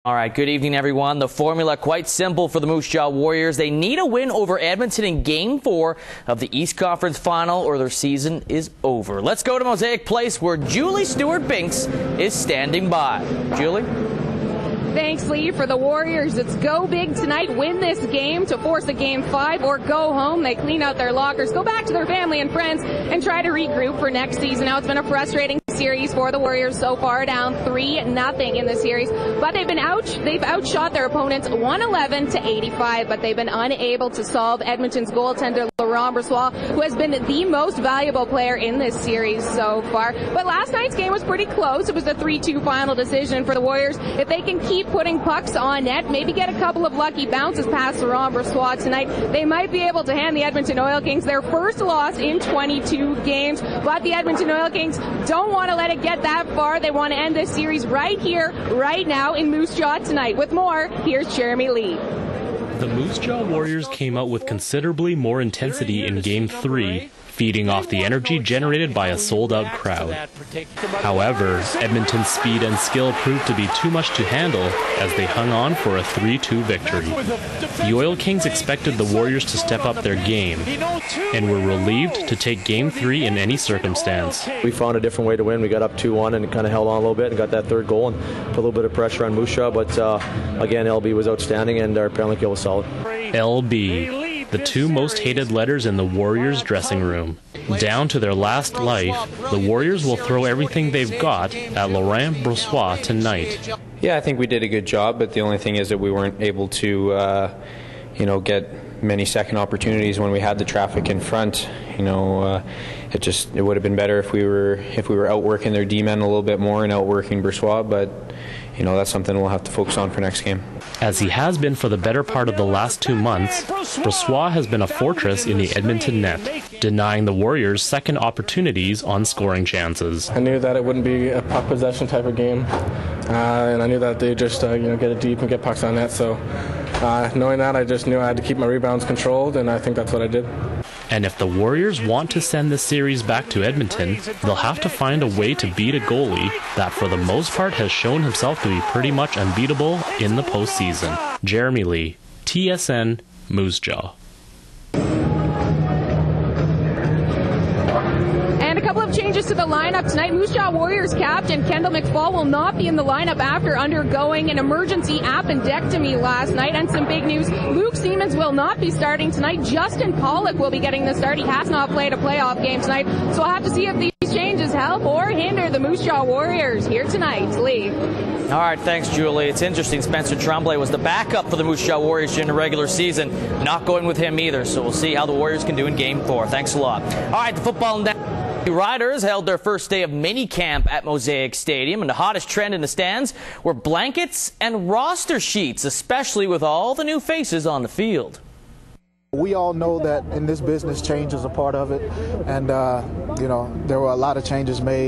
All right, good evening, everyone. The formula quite simple for the Moose Jaw Warriors. They need a win over Edmonton in Game 4 of the East Conference Final or their season is over. Let's go to Mosaic Place where Julie Stewart-Binks is standing by. Julie? Thanks, Lee. For the Warriors, it's go big tonight, win this game to force a Game 5 or go home. They clean out their lockers, go back to their family and friends, and try to regroup for next season. Now, it's been a frustrating series for the Warriors so far, down 3-0 in the series, but they've outshot their opponents 111-85, but they've been unable to solve Edmonton's goaltender Laurent Brossoit, who has been the most valuable player in this series so far. But last night's game was pretty close. It was a 3-2 final decision for the Warriors. If they can keep putting pucks on net, maybe get a couple of lucky bounces past Laurent Brossoit tonight, they might be able to hand the Edmonton Oil Kings their first loss in 22 games. But the Edmonton Oil Kings don't want to let it get that far. They want to end this series right here, right now in Moose Jaw tonight. With more, here's Jeremy Lee. The Moose Jaw Warriors came out with considerably more intensity in Game 3, feeding off the energy generated by a sold-out crowd. However, Edmonton's speed and skill proved to be too much to handle as they hung on for a 3-2 victory. The Oil Kings expected the Warriors to step up their game and were relieved to take Game 3 in any circumstance. We found a different way to win. We got up 2-1 and kind of held on a little bit and got that third goal and put a little bit of pressure on Moose Jaw, but again, LB was outstanding and our penalty kill was solid. LB, the two most hated letters in the Warriors dressing room. Down to their last life, the Warriors will throw everything they've got at Laurent Brossoit tonight. Yeah, I think we did a good job, but the only thing is that we weren't able to, get many second opportunities when we had the traffic in front. It would have been better if we were outworking their D-men a little bit more and outworking Brossoit, but that's something we'll have to focus on for next game. As he has been for the better part of the last 2 months, Brossoit has been a fortress in the Edmonton net, denying the Warriors second opportunities on scoring chances. I knew that it wouldn't be a puck possession type of game, and I knew that they just get it deep and get pucks on net. So knowing that, I just knew I had to keep my rebounds controlled, and I think that's what I did. And if the Warriors want to send the series back to Edmonton, they'll have to find a way to beat a goalie that for the most part has shown himself to be pretty much unbeatable in the postseason. Jeremy Lee, TSN, Moose Jaw. Changes to the lineup tonight. Moose Jaw Warriors captain Kendall McFall will not be in the lineup after undergoing an emergency appendectomy last night. And some big news, Luke Siemens will not be starting tonight. Justin Pollock will be getting the start. He has not played a playoff game tonight, so we'll have to see if these changes help or hinder the Moose Jaw Warriors here tonight. Lee. All right, thanks, Julie. It's interesting. Spencer Tremblay was the backup for the Moose Jaw Warriors during the regular season. Not going with him either, so we'll see how the Warriors can do in Game 4. Thanks a lot. All right, the football and Riders held their first day of mini camp at Mosaic Stadium, and the hottest trend in the stands were blankets and roster sheets, especially with all the new faces on the field. We all know that in this business, change is a part of it, and there were a lot of changes made.